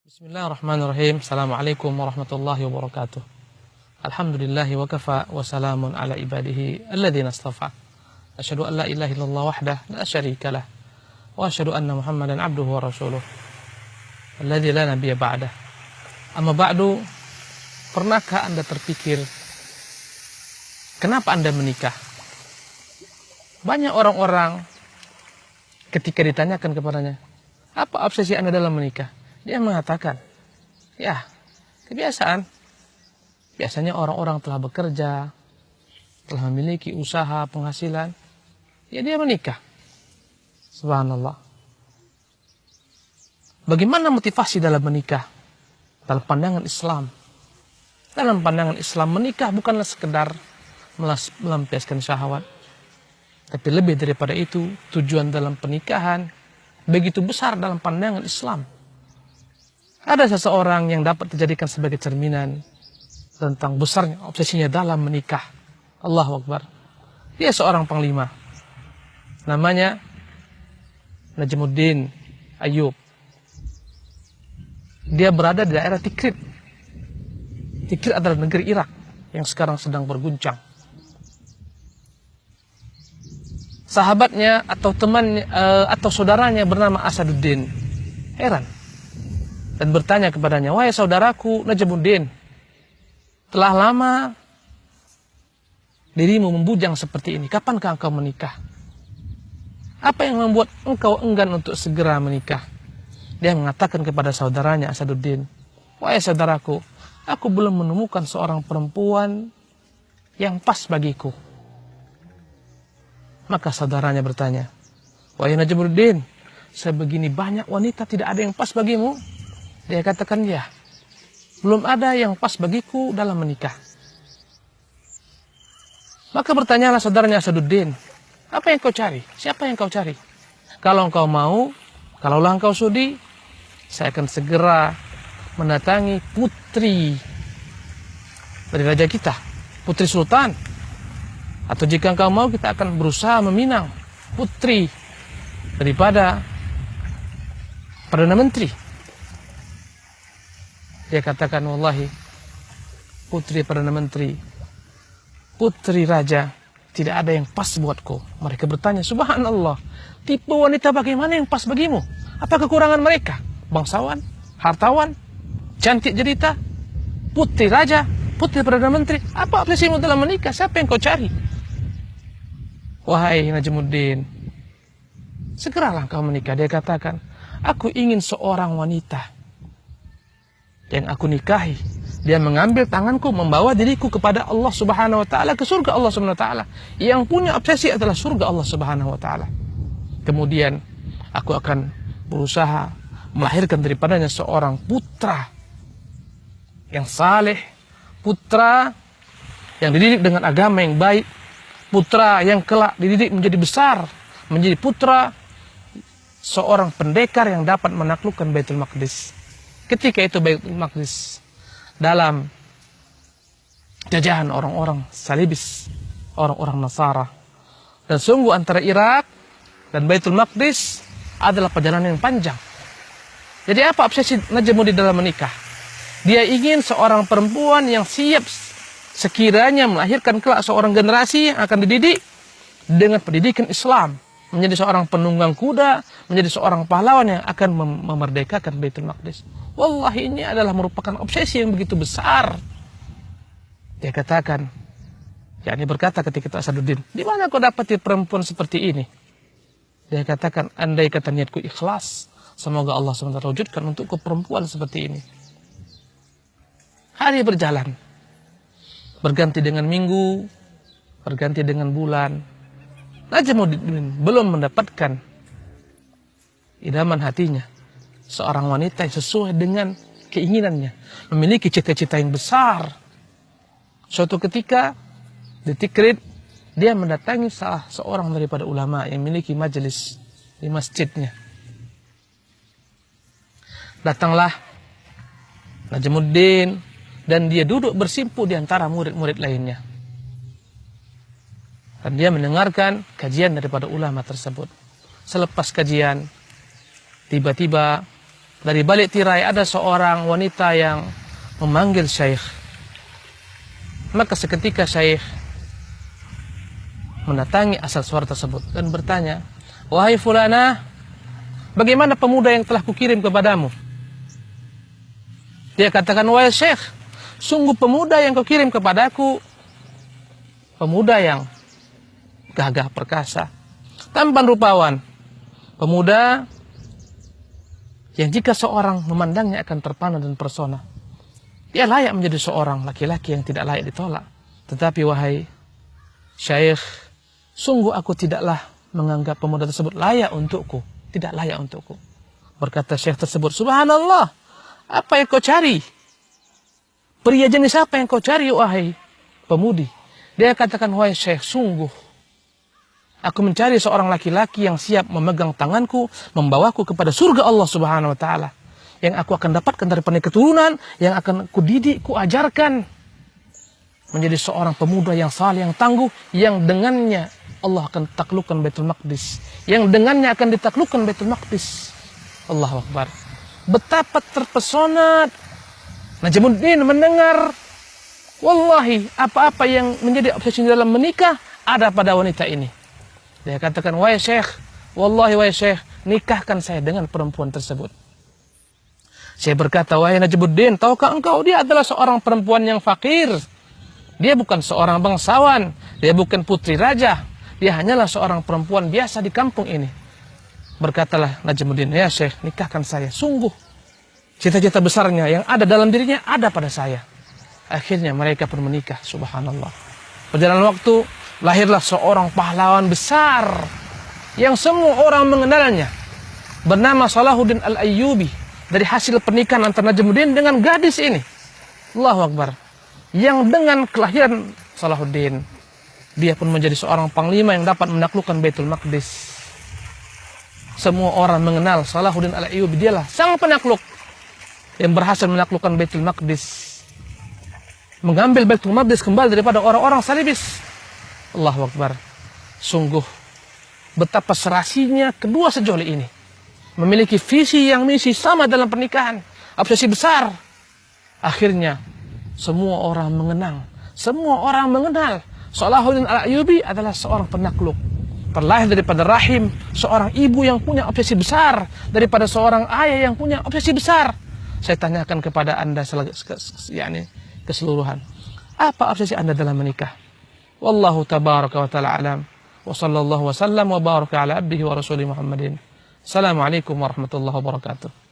Bismillahirrahmanirrahim. Assalamualaikum warahmatullahi wabarakatuh. Alhamdulillahi wa kafa wa salamun ala ibadihi alladhina astafa. Asyhadu an la ilaha illallah wahdah la syarika lah. Wa asyhadu anna Muhammadan abduhu wa rasuluh. Alladzi la nabiyya ba'dah. Amma ba'du, pernahkah Anda terpikir kenapa Anda menikah? Banyak orang-orang ketika ditanyakan kepadanya, apa obsesi Anda dalam menikah? Dia mengatakan, ya kebiasaan. Biasanya orang-orang telah bekerja, telah memiliki usaha, penghasilan, ya dia menikah. Subhanallah. Bagaimana motivasi dalam menikah? Dalam pandangan Islam. Dalam pandangan Islam, menikah bukanlah sekedar melampiaskan syahwat. Tapi lebih daripada itu, tujuan dalam pernikahan begitu besar dalam pandangan Islam. Ada seseorang yang dapat dijadikan sebagai cerminan tentang besarnya obsesinya dalam menikah. Allahu Akbar. Dia seorang panglima. Namanya Najmuddin Ayyub. Dia berada di daerah Tikrit. Tikrit adalah negeri Irak yang sekarang sedang berguncang. Sahabatnya atau temannya atau saudaranya bernama Asaduddin heran dan bertanya kepadanya, wahai saudaraku Najmuddin, telah lama dirimu membujang seperti ini, kapankah engkau menikah? Apa yang membuat engkau enggan untuk segera menikah? Dia mengatakan kepada saudaranya Asaduddin, wahai saudaraku, aku belum menemukan seorang perempuan yang pas bagiku. Maka saudaranya bertanya, wahai Najmuddin, sebegini banyak wanita tidak ada yang pas bagimu? Dia katakan, ya, belum ada yang pas bagiku dalam menikah. Maka bertanyalah saudaranya Asaduddin, apa yang kau cari? Siapa yang kau cari? Kalau engkau mau, kalaulah engkau sudi, saya akan segera mendatangi putri dari raja kita, putri sultan. Atau jika engkau mau, kita akan berusaha meminang putri daripada Perdana Menteri. Dia katakan, wallahi, putri Perdana Menteri, putri raja, tidak ada yang pas buatku. Mereka bertanya, subhanallah, tipe wanita bagaimana yang pas bagimu? Apa kekurangan mereka? Bangsawan, hartawan, cantik jelita, putri raja, putri Perdana Menteri. Apa obsesimu dalam menikah? Siapa yang kau cari? Wahai Najmuddin, segeralah kau menikah. Dia katakan, aku ingin seorang wanita yang aku nikahi, dia mengambil tanganku, membawa diriku kepada Allah Subhanahu wa taala, ke surga Allah Subhanahu wa taala. Yang punya obsesi adalah surga Allah Subhanahu wa taala. Kemudian aku akan berusaha melahirkan daripadanya seorang putra yang saleh, putra yang dididik dengan agama yang baik, putra yang kelak dididik menjadi besar, menjadi putra seorang pendekar yang dapat menaklukkan Baitul Maqdis. Ketika itu Baitul Maqdis dalam jajahan orang-orang salibis, orang-orang Nasara. Dan sungguh antara Irak dan Baitul Maqdis adalah perjalanan yang panjang. Jadi apa obsesi Najmuddin dalam menikah? Dia ingin seorang perempuan yang siap sekiranya melahirkan kelak seorang generasi yang akan dididik dengan pendidikan Islam, menjadi seorang penunggang kuda, menjadi seorang pahlawan yang akan memerdekakan Baitul Maqdis. Wallahi, ini adalah merupakan obsesi yang begitu besar. Dia katakan, yakni berkata ketika itu Asaduddin, di mana kau dapati perempuan seperti ini? Dia katakan, andai kata niatku ikhlas, semoga Allah SWT wujudkan untukku perempuan seperti ini. Hari berjalan, berganti dengan minggu, berganti dengan bulan. Najmuddin belum mendapatkan idaman hatinya, seorang wanita yang sesuai dengan keinginannya, memiliki cita-cita yang besar. Suatu ketika di Tikrit, dia mendatangi salah seorang daripada ulama yang memiliki majelis di masjidnya. Datanglah Najmuddin dan dia duduk bersimpu di antara murid-murid lainnya. Dan dia mendengarkan kajian daripada ulama tersebut. Selepas kajian, tiba-tiba Dari balik tirai ada seorang wanita yang memanggil Syekh. Maka seketika Syekh mendatangi asal suara tersebut dan bertanya, "Wahai fulana, bagaimana pemuda yang telah kukirim kepadamu?" Dia katakan, "Wahai Syekh, sungguh pemuda yang kau kirim kepadaku, pemuda yang gagah perkasa, tampan rupawan, pemuda yang jika seorang memandangnya akan terpana dan persona. Dia layak menjadi seorang laki-laki yang tidak layak ditolak. Tetapi wahai Syekh, sungguh aku tidaklah menganggap pemuda tersebut layak untukku, tidak layak untukku." Berkata Syekh tersebut, "Subhanallah, apa yang kau cari? Pria jenis apa yang kau cari, wahai pemudi?" Dia katakan, "Wahai Syekh, sungguh aku mencari seorang laki-laki yang siap memegang tanganku, membawaku kepada surga Allah Subhanahu wa taala, yang aku akan dapatkan daripada keturunan, yang akan kudidik, kuajarkan menjadi seorang pemuda yang saleh, yang tangguh, yang dengannya Allah akan taklukkan Baitul Maqdis, yang dengannya akan ditaklukkan Baitul Maqdis." Allahu Akbar. Betapa terpesona Najmuddin mendengar, wallahi apa-apa yang menjadi obsesi dalam menikah ada pada wanita ini. Dia katakan, "Wahai Syekh, wallahi wahai Syekh, nikahkan saya dengan perempuan tersebut." Saya berkata, "Wahai Najmuddin, tahukah engkau dia adalah seorang perempuan yang fakir. Dia bukan seorang bangsawan, dia bukan putri raja, dia hanyalah seorang perempuan biasa di kampung ini." Berkatalah Najmuddin, "Ya Syekh, nikahkan saya. Sungguh cita-cita besarnya yang ada dalam dirinya ada pada saya." Akhirnya mereka pun menikah. Subhanallah. Berjalan waktu, lahirlah seorang pahlawan besar yang semua orang mengenalnya, bernama Salahuddin Al-Ayyubi. Dari hasil pernikahan antara Najmuddin dengan gadis ini, Allahu Akbar, yang dengan kelahiran Salahuddin, dia pun menjadi seorang panglima yang dapat menaklukkan Baitul Maqdis. Semua orang mengenal Salahuddin Al-Ayyubi, dialah sang penakluk yang berhasil menaklukkan Baitul Maqdis, mengambil Baitul Maqdis kembali daripada orang-orang salibis. Allahu Akbar. Sungguh betapa serasinya kedua sejoli ini, memiliki visi yang misi sama dalam pernikahan, obsesi besar. Akhirnya semua orang mengenang, semua orang mengenal Salahuddin Al-Ayyubi adalah seorang penakluk, terlahir daripada rahim seorang ibu yang punya obsesi besar, daripada seorang ayah yang punya obsesi besar. Saya tanyakan kepada Anda keseluruhan, apa obsesi Anda dalam menikah? Wallahu tabaraka wa ta'ala alam. Wa sallallahu wa sallam wa baraka ala abdihi wa rasulih Muhammadin. Assalamualaikum warahmatullahi wabarakatuh.